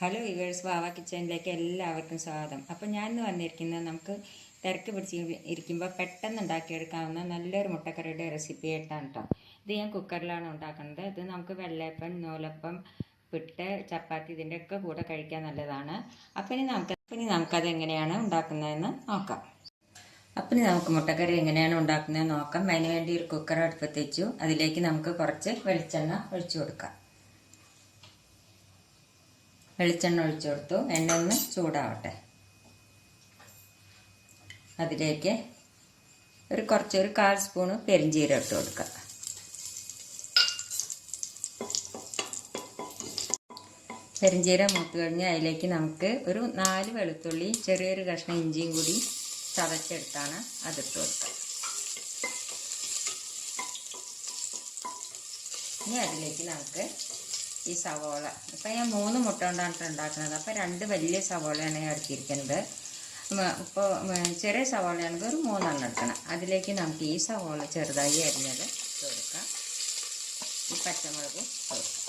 Hello viewers, വാവ കിച്ചണിലേക്ക് എല്ലാവർക്കും സ്വാഗതം. അപ്പോൾ ഞാൻ ഇന്ന് വന്നിരിക്കുന്നത് നമുക്ക് തിരക്ക് പിടിച്ച് ഇരിക്കുമ്പോൾ പെട്ടെന്ന് ഉണ്ടാക്കിയെടുക്കാവുന്ന നല്ലൊരു മുട്ടക്കറിയുടെ റെസിപ്പി ആയിട്ടാണ് കേട്ടോ. ഇത് ഞാൻ കുക്കറിലാണ് ഉണ്ടാക്കുന്നത്. ഇത് നമുക്ക് വെള്ളയപ്പം, നൂലപ്പം, പിട്ട്, ചപ്പാത്തി ഇതിൻ്റെയൊക്കെ കൂടെ കഴിക്കാൻ നല്ലതാണ്. അപ്പോൾ ഇനി നമുക്കത് എങ്ങനെയാണ് ഉണ്ടാക്കുന്നതെന്ന് നോക്കാം. അപ്പം ഇനി നമുക്ക് മുട്ടക്കറി എങ്ങനെയാണ് ഉണ്ടാക്കുന്നതെന്ന് നോക്കാം. അതിന് വേണ്ടി ഒരു കുക്കർ അടുപ്പത്ത് വെച്ചു. അതിലേക്ക് നമുക്ക് കുറച്ച് വെളിച്ചെണ്ണ ഒഴിച്ചു കൊടുക്കാം. വെളിച്ചെണ്ണ ഒഴിച്ചു കൊടുത്തു. എണ്ണ ഒന്ന് ചൂടാവട്ടെ. അതിലേക്ക് ഒരു 1/4 സ്പൂണ് പെരിഞ്ചീരം ഇട്ട് കൊടുക്കുക. പെരിഞ്ചീരം മൂത്ത് കഴിഞ്ഞ് അതിലേക്ക് നമുക്ക് ഒരു 4 വെളുത്തുള്ളി, ചെറിയൊരു കഷ്ണം ഇഞ്ചിയും കൂടി ചതച്ചെടുത്താണ് അതിട്ട് കൊടുക്കുക. ഇനി അതിലേക്ക് നമുക്ക് ഈ സവോള, ഇപ്പം ഞാൻ 3 മുട്ട കൊണ്ടാണ് ഉണ്ടാക്കുന്നത്. അപ്പോൾ 2 വലിയ സവോളയാണ് ഞാൻ എടുത്തിരിക്കുന്നത്. ഇപ്പോൾ ചെറിയ സവോളയാണെങ്കിൽ ഒരു 3 എടുക്കണം. അതിലേക്ക് നമുക്ക് ഈ സവോള ചെറുതായി അരിഞ്ഞത് ഇട്ട് കൊടുക്കാം. ഈ പച്ചമുളകും കൊടുക്കാം.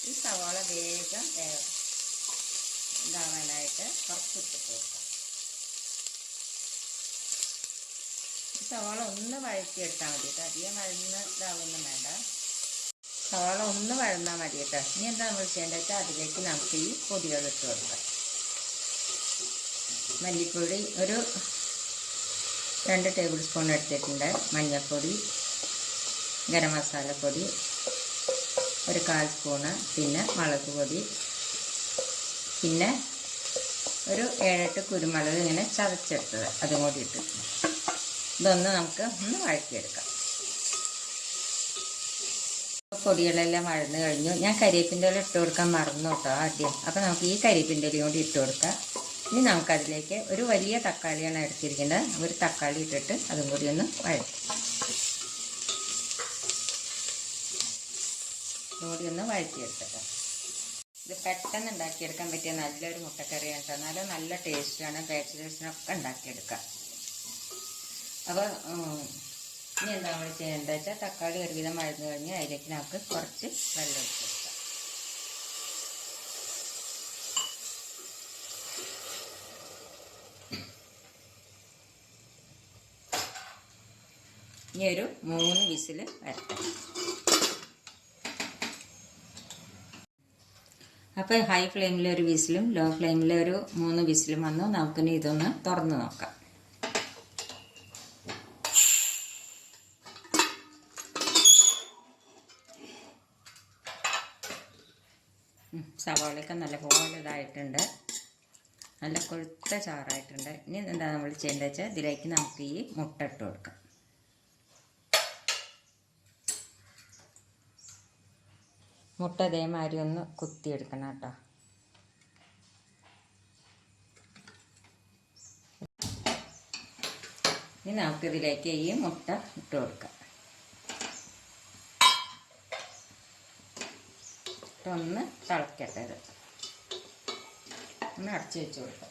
ഈ സവോള വേഗം ഇതാവാനായിട്ട് കുറച്ച് ഇട്ടിട്ട് കൊടുക്കാം. ഈ സവോള ഒന്ന് വഴറ്റിയെടുത്താൽ മതി കേട്ടോ. അധികം ഇതാവൊന്നും വേണ്ട. സവാള ഒന്ന് വഴന്നാൽ മതി കേട്ടോ. ഇനി എന്താ നമ്മൾ ചെയ്യേണ്ടത് വെച്ചാൽ അതിലേക്ക് നമുക്ക് ഈ പൊടികൾ ഇട്ട് കൊടുക്കാം. മല്ലിപ്പൊടി ഒരു 2 ടേബിൾ സ്പൂൺ എടുത്തിട്ടുണ്ട്. മഞ്ഞൾപ്പൊടി, ഗരം മസാലപ്പൊടി ഒരു 1/4 സ്പൂണ്, പിന്നെ മുളക് പൊടി, പിന്നെ ഒരു 7-8 കുരുമുളക് ഇങ്ങനെ ചതച്ചെടുത്തത് അതും കൂടി ഇട്ട് ഇതൊന്ന് നമുക്ക് ഒന്ന് വഴറ്റിയെടുക്കാം. പൊടികളെല്ലാം വഴന്ന് കഴിഞ്ഞു. ഞാൻ കരിവേപ്പിൻ്റെ ഇല ഇട്ട് കൊടുക്കാൻ മറന്നു കേട്ടോ ആദ്യം. അപ്പോൾ നമുക്ക് ഈ കരിവേപ്പിൻ്റെ ഇലയും കൂടി ഇട്ട് കൊടുക്കാം. ഇനി നമുക്കതിലേക്ക് ഒരു വലിയ തക്കാളിയാണ് എടുത്തിരിക്കേണ്ടത്. ഒരു തക്കാളി ഇട്ടിട്ട് അതും കൂടി ഒന്ന് വഴറ്റിയെടുത്തിട്ട് ഇത് പെട്ടെന്ന് ഉണ്ടാക്കിയെടുക്കാൻ പറ്റിയ നല്ലൊരു മുട്ടക്കറിയാണ് കേട്ടോ. നല്ല ടേസ്റ്റാണ്. ബാച്ചിലേഴ്സിനൊക്കെ ഉണ്ടാക്കിയെടുക്കാം. അപ്പോൾ ഇനി എന്താ നമ്മൾ ചെയ്യേണ്ടത് വെച്ചാൽ തക്കാളി ഒരുവിധം വഴന്നു കഴിഞ്ഞ് അതിലേക്ക് നമുക്ക് കുറച്ച് വെള്ളം ഒഴിച്ച് കൊടുക്കാം. ഇനി ഒരു 3 വിസിൽ വരട്ടെ. അപ്പോൾ ഹൈ ഫ്ലെയിമിൽ ഒരു വിസിലും ലോ ഫ്ലെയിമിൽ ഒരു 3 വിസിലും വന്നു. നമുക്കിനി ഇതൊന്ന് തുറന്ന് നോക്കാം. സവാളയൊക്കെ നല്ലപോലെ ഇതായിട്ടുണ്ട്. നല്ല കൊഴുത്ത ചാറായിട്ടുണ്ട്. ഇനി എന്താ നമ്മൾ ചെയ്യേണ്ടത് വെച്ചാൽ ഇതിലേക്ക് നമുക്ക് ഈ മുട്ട ഇട്ട് കൊടുക്കാം. മുട്ട അതേമാതിരി ഒന്ന് കുത്തിയെടുക്കണം കേട്ടോ. ഇനി നമുക്കിതിലേക്ക് ഈ മുട്ട ഇട്ട് കൊടുക്കാം. ഒന്ന് തിളക്കട്ടെ. ഇത് ഒന്ന് അടച്ചു വെച്ച് കൊടുക്കാം.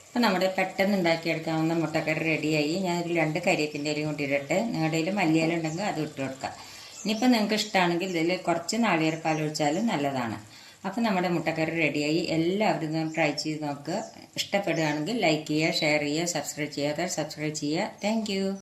അപ്പം നമ്മുടെ പെട്ടെന്ന് ഉണ്ടാക്കിയെടുക്കാവുന്ന മുട്ടക്കറി റെഡിയായി. ഞാനൊരു 2 കരിവേപ്പിൻ്റെ ഇലയും കൊണ്ടിട്ട് നിങ്ങളുടെ കയ്യിൽ മല്ലിയില ഉണ്ടെങ്കിൽ അത് ഇട്ട് കൊടുക്കാം. ഇനിയിപ്പോൾ നിങ്ങൾക്ക് ഇഷ്ടമാണെങ്കിൽ ഇതിൽ കുറച്ച് നാളികേരപ്പാൽ ഒഴിച്ചാലും നല്ലതാണ്. അപ്പം നമ്മുടെ മുട്ടക്കറി റെഡിയായി. എല്ലാവരും ഇതൊന്ന് ട്രൈ ചെയ്ത് നോക്കുക. ഇഷ്ടപ്പെടുകയാണെങ്കിൽ ലൈക്ക് ചെയ്യുക, ഷെയർ ചെയ്യുക, സബ്സ്ക്രൈബ് ചെയ്യാതെ സബ്സ്ക്രൈബ് ചെയ്യുക. താങ്ക്